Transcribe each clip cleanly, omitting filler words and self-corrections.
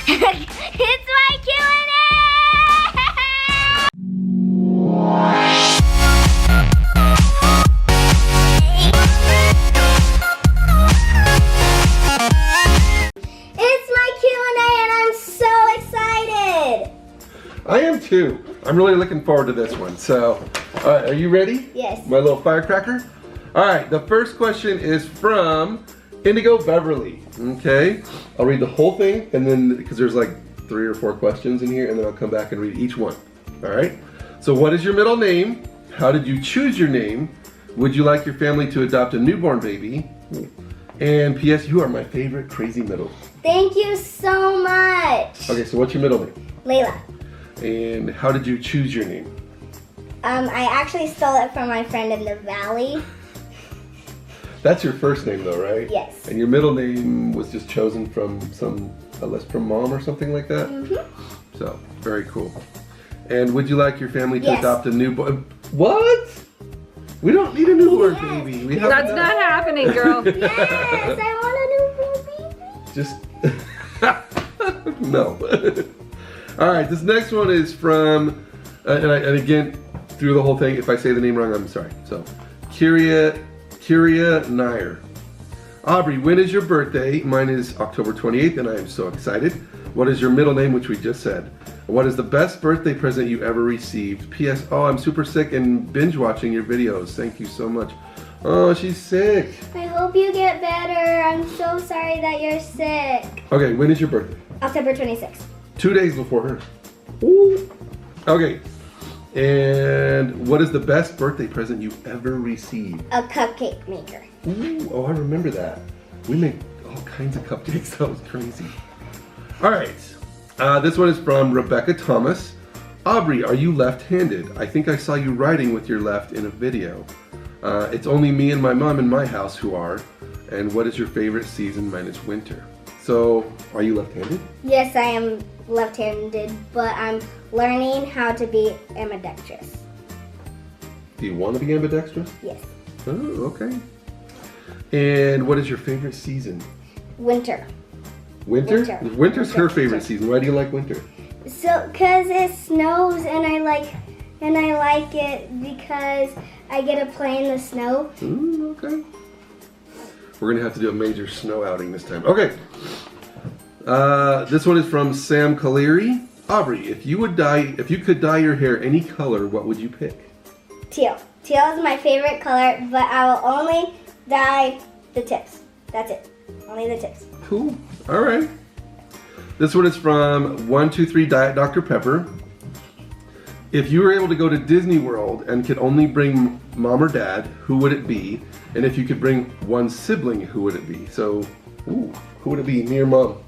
It's my Q and A! It's my Q and A and I'm so excited! I am too. I'm really looking forward to this one. So, are you ready? Yes. My little firecracker? All right, the first question is from Indigo Beverly. Okay, I'll read the whole thing and then, because there's like 3 or 4 questions in here, and then I'll come back and read each one. All right, so what is your middle name? How did you choose your name? Would you like your family to adopt a newborn baby? And P.S. You are my favorite crazy middle. Thank you so much! Okay, so what's your middle name? Layla. And how did you choose your name? I actually stole it from my friend in the valley. That's your first name though, right? Yes. And your middle name was just chosen from from mom or something like that? Mm-hmm. So, very cool. And would you like your family to Yes. adopt a newborn? What? We don't need a newborn Yes. baby. We have That's not happening, girl. Yes, I want a newborn baby. Just, no. All right, this next one is from, and again, through the whole thing, if I say the name wrong, I'm sorry. So, Kyria Nair. Aubrey, when is your birthday? Mine is October 28th, and I am so excited. What is your middle name, which we just said? What is the best birthday present you ever received? P.S. Oh, I'm super sick and binge watching your videos. Thank you so much. Oh, she's sick. I hope you get better. I'm so sorry that you're sick. Okay, when is your birthday? October 26th. 2 days before her. Ooh. Okay. And what is the best birthday present you ever received? A cupcake maker. Ooh, oh, I remember that. We make all kinds of cupcakes. That was crazy. All right. This one is from Rebecca Thomas. Aubrey, are you left-handed? I think I saw you writing with your left in a video. It's only me and my mom in my house who are. And what is your favorite season? Mine is winter. So, are you left-handed? Yes, I am left-handed, but I'm learning how to be ambidextrous. Do you want to be ambidextrous? Yes. Oh, okay. And what is your favorite season? Winter. Winter? Winter. Winter's her Winter. favorite season. Why do you like winter? So, cause it snows and I like it because I get to play in the snow. Okay. We're gonna have to do a major snow outing this time. Okay. This one is from Sam Colleary. Aubrey, if you could dye your hair any color, what would you pick? Teal. Teal is my favorite color, but I will only dye the tips. That's it. Only the tips. Cool. All right. This one is from 123 Diet Dr. Pepper. If you were able to go to Disney World and could only bring mom or dad, who would it be? And if you could bring one sibling, who would it be? So, who would it be? Me or mom?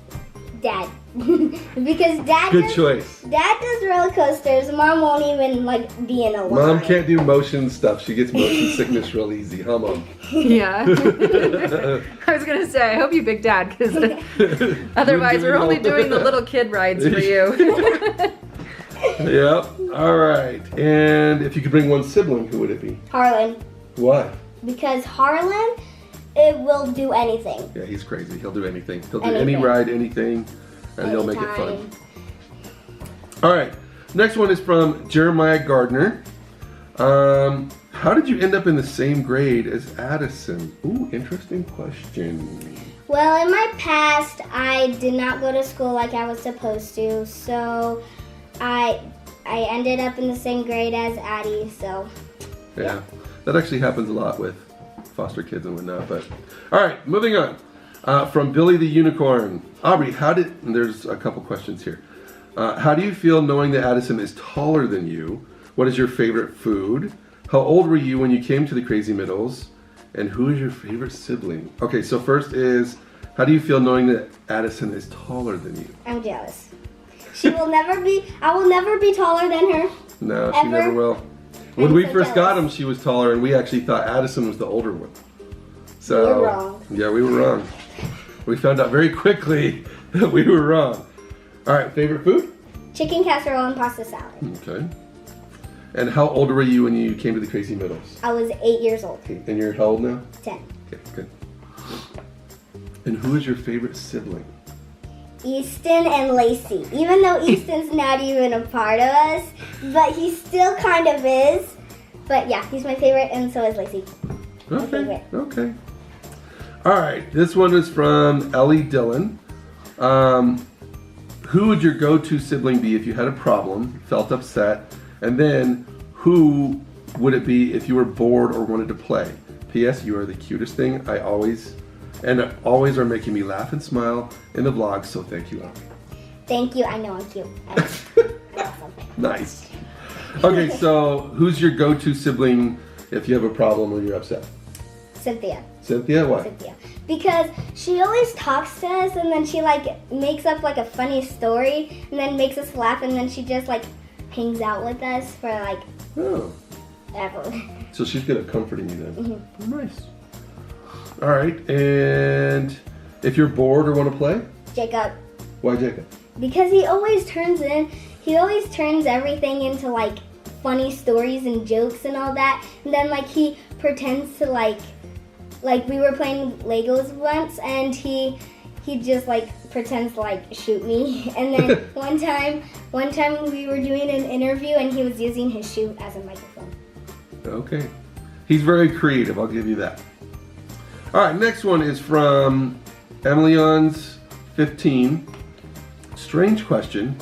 Dad. Because dad Good choice. Dad does roller coasters. Mom won't even be in a line. Mom can't do motion stuff. She gets motion sickness real easy, huh, Mom? Yeah. I was gonna say, I hope you pick Dad, because otherwise we're only doing the little kid rides for you. Yep. All right. And if you could bring one sibling, who would it be? Harlan. Why? Because Harlan, it will do anything. Yeah, he's crazy. He'll do anything. He'll do any Anything. ride, anything, and he'll make it fun. Anytime. All right. Next one is from Jeremiah Gardner. How did you end up in the same grade as Addison? Ooh, interesting question. Well, in my past, I did not go to school like I was supposed to, so I ended up in the same grade as Addie, so. Yeah, that actually happens a lot with foster kids and whatnot, but. All right, moving on. From Billy the Unicorn. Aubrey, and there's a couple questions here. How do you feel knowing that Addison is taller than you? What is your favorite food? How old were you when you came to the Crazy Middles? And who is your favorite sibling? Okay, so first is, how do you feel knowing that Addison is taller than you? I'm jealous. I will never be taller than her. No, she Ever? never will. When we so first got jealous. him, she was taller, and we actually thought Addison was the older one. So, We were wrong. Yeah, we were wrong. We found out very quickly that we were wrong. All right, favorite food? Chicken casserole and pasta salad. Okay. And how old were you when you came to the Crazy Middles? I was 8 years old. And you're how old now? 10. Okay, good. And who is your favorite sibling? Easton and Lacey. Even though Easton's not even a part of us, but he still kind of is. But yeah, he's my favorite, and so is Lacey. My favorite. Okay. All right, this one is from Ellie Dillon. Who would your go-to sibling be if you had a problem, felt upset, and then who would it be if you were bored or wanted to play? P.S. You are the cutest thing. always are making me laugh and smile in the vlogs, so thank you, Aubrey. Thank you. I know I'm cute. I'm awesome. Nice. Okay, so who's your go-to sibling if you have a problem or you're upset? Cynthia. Cynthia? Why? Cynthia. Because she always talks to us, and then she like makes up like a funny story, and then makes us laugh, and then she just like hangs out with us for like ever. So she's good at comforting you then. Mm-hmm. Nice. All right, and if you're bored or want to play? Jacob. Why Jacob? Because he always turns everything into like funny stories and jokes and all that, and then like he pretends to like we were playing Legos once, and he just like pretends to like shoot me, and then one time we were doing an interview and he was using his shoe as a microphone. Okay, he's very creative, I'll give you that. All right, next one is from Emilyons 15. Strange question,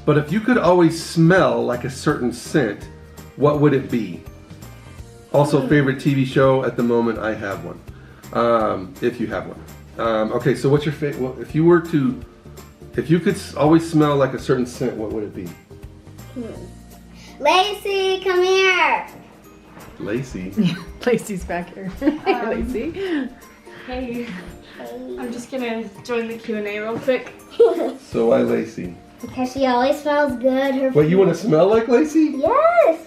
but if you could always smell like a certain scent, what would it be? Also, favorite TV show at the moment, I have one. If you have one. Okay, so what's your favorite? If you could always smell like a certain scent, what would it be? Lacey, come here. Lacey. Lacey's back here. Hey, Lacey. Hey. I'm just gonna join the Q&A real quick. So why Lacey? Because she always smells good. Wait, you want to smell like Lacey? Yes.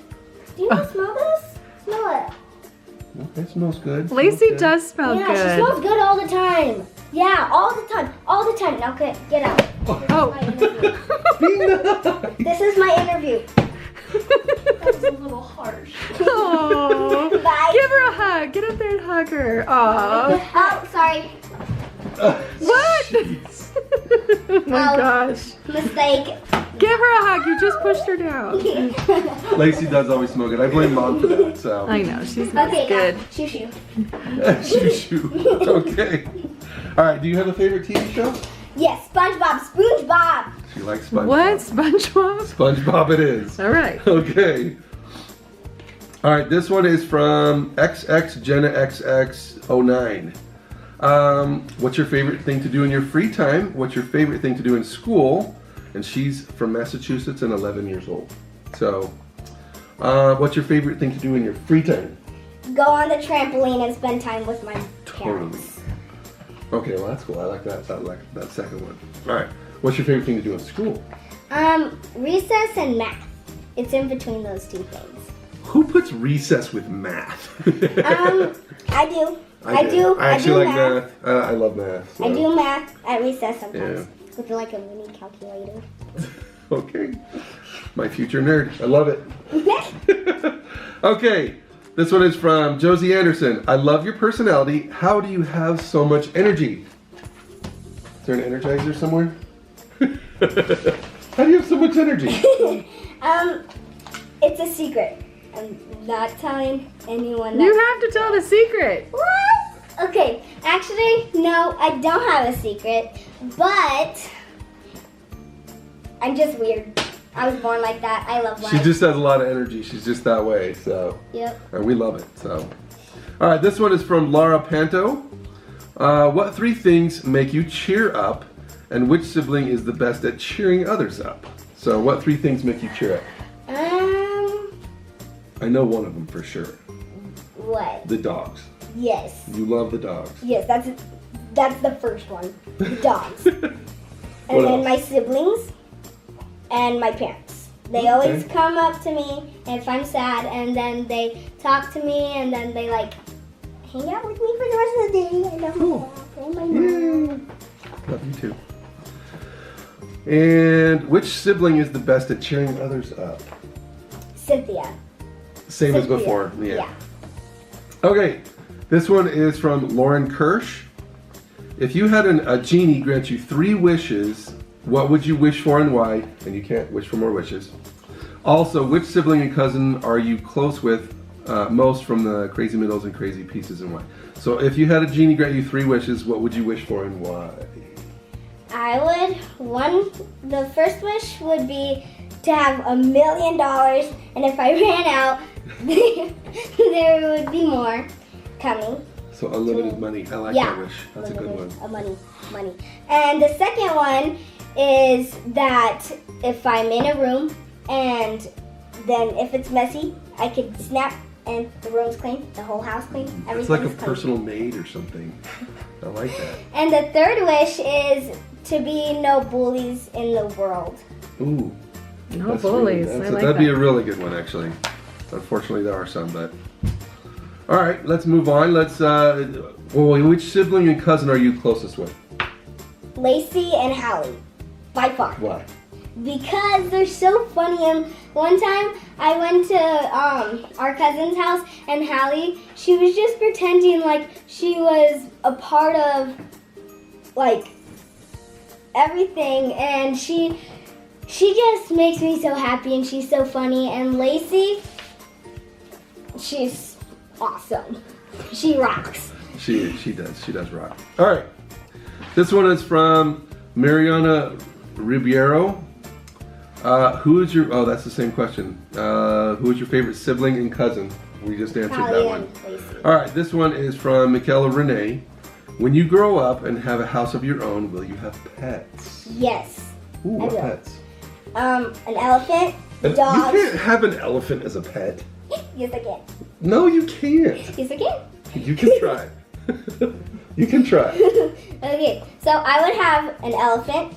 Do you want to smell this? Smell it. Okay, it smells good. Lacey Okay. does smell Yeah, good. she smells good all the time. Yeah, all the time. All the time. Now, okay, get out. Oh. My interview. Be nice. This is my interview. That was a little harsh. Aw. Bye. Give her a hug. Get up there and hug her. Aw. Oh, sorry. What? Jeez. Oh my gosh. Mistake. Give her a hug. You just pushed her down. Lacey does always smell good. I blame Mom for that, so. I know. She smells Okay, good. now, shoo shoo. Shoo. Okay. All right, do you have a favorite TV show? Yes, SpongeBob. SpongeBob. She likes SpongeBob. What? SpongeBob? SpongeBob it is. All right. Okay. All right, this one is from XX Jenna XX09. What's your favorite thing to do in your free time? What's your favorite thing to do in school? And she's from Massachusetts and 11 years old. So, what's your favorite thing to do in your free time? Go on the trampoline and spend time with my Totally. parents. Okay, well that's cool. I like that. I like that second one. All right. What's your favorite thing to do in school? Recess and math. It's in between those two things. Who puts recess with math? I do. I actually like math. I love math. So. I do math at recess sometimes. Yeah. With like a mini calculator. Okay. My future nerd. I love it. Okay. This one is from Josie Anderson. I love your personality. How do you have so much energy? Is there an energizer somewhere? How do you have so much energy? It's a secret. I'm not telling anyone. You have to tell the secret. What? Okay, actually, no, I don't have a secret, but I'm just weird. I was born like that. I love life. She just has a lot of energy. She's just that way. So. Yep. And we love it. So. All right, this one is from Laura Panto. What 3 things make you cheer up, and which sibling is the best at cheering others up? So, what 3 things make you cheer up? I know one of them for sure. What? The dogs. Yes. You love the dogs. Yes, that's the first one. The dogs. And What then else? my siblings and my parents. They always come up to me if I'm sad, and then they talk to me, and then they like hang out with me for the rest of the day. I love Cool. that. And my mom. Love you too. And which sibling is the best at cheering others up? Cynthia. Same as Cynthia. before. Yeah. Okay. This one is from Lauren Kirsch. If you had a genie grant you 3 wishes, what would you wish for and why? And you can't wish for more wishes. Also, which sibling and cousin are you close with most from the Crazy Middles and Crazy Pieces and why? So if you had a genie grant you 3 wishes, what would you wish for and why? The first wish would be to have $1 million, and if I ran out, there would be more coming. So unlimited money. I like that wish. That's a good one. Money. And the second one is that if I'm in a room and then if it's messy, I could snap and the room's clean, the whole house clean, everything's It's like a clean. personal maid or something. I like that. And the third wish is to be no bullies in the world. Ooh. No That's bullies. Really, I like that'd be that. a really good one, actually. Unfortunately, there are some, but. All right, let's move on. Which sibling and cousin are you closest with? Lacey and Hallie, by far. Why? Because they're so funny. And one time I went to our cousin's house, and Hallie, she was just pretending like she was a part of like everything, and she just makes me so happy, and she's so funny. And Lacey, she's awesome. She rocks. She does rock. All right, this one is from Mariana Ribeiro. Who is your? Oh, that's the same question. Who is your favorite sibling and cousin? We just answered that Hallie one. and Lacey. All right, this one is from Michaela Renee. When you grow up and have a house of your own, will you have pets? Yes. Ooh, what will. pets? An elephant, You dogs. can't have an elephant as a pet. Yes, I can. No, you can't. Yes, I can. You can try. You can try. Okay, so I would have an elephant,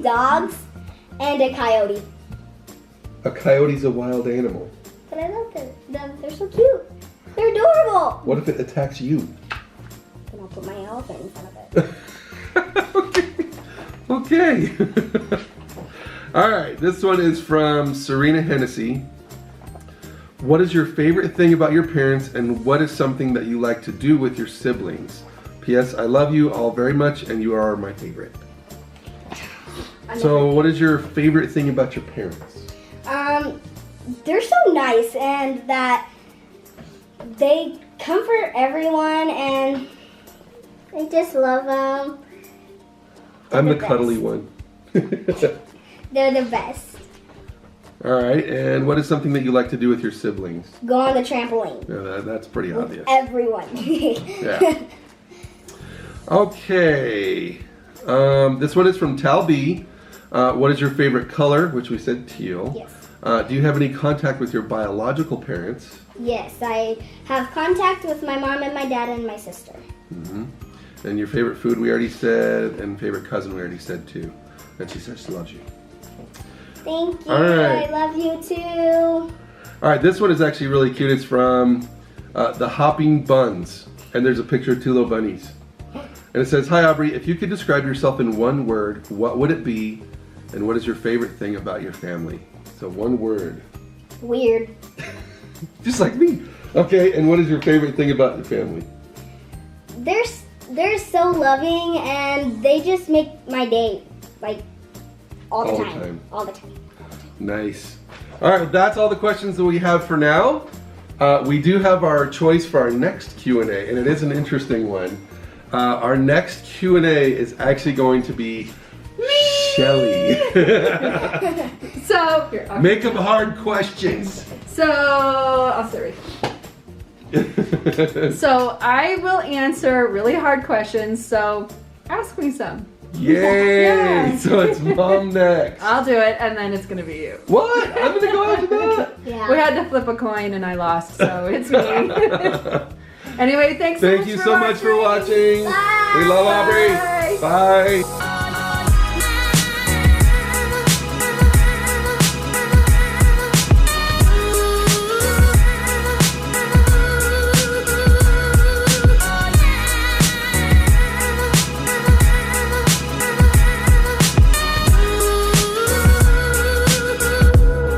dogs, and a coyote. A coyote's a wild animal. But I love them. They're so cute. They're adorable. What if it attacks you? Then I'll put my elephant in front of it. Okay. All right, this one is from Serena Hennessy. What is your favorite thing about your parents, and what is something that you like to do with your siblings? P.S. I love you all very much, and you are my favorite. So, what is your favorite thing about your parents? They're so nice, and that they comfort everyone, and I just love them. I'm the the cuddly best. one. They're the best. All right, and what is something that you like to do with your siblings? Go on the trampoline. Yeah, that's pretty obvious. Everyone. Yeah. Okay. This one is from Tal B. What is your favorite color? Which we said teal. Yes. Do you have any contact with your biological parents? Yes, I have contact with my mom and my dad and my sister. Mm-hmm. And your favorite food we already said, and favorite cousin we already said too. And she says she loves you. Thank you. All right. I love you too. All right, this one is actually really cute. It's from the Hopping Buns, and there's a picture of 2 little bunnies. And it says, "Hi Aubrey, if you could describe yourself in one word, what would it be? And what is your favorite thing about your family?" So 1 word. Weird. Just like me. Okay, and what is your favorite thing about your family? They're so loving, and they just make my day like all the time. All the time. Nice. All right, that's all the questions that we have for now. We do have our choice for our next Q&A, and it is an interesting one. Our next Q&A is actually going to be Shelly. So, Make them hard questions. I'll sit right here. So I will answer really hard questions, so ask me some. Yay! Yeah. So it's mom next. I'll do it, and then it's gonna be you. What? I'm gonna go after that? Yeah. We had to flip a coin, and I lost, so it's me. Anyway, thank Thank you so much for watching. Bye. We love Aubrey. Bye. Bye.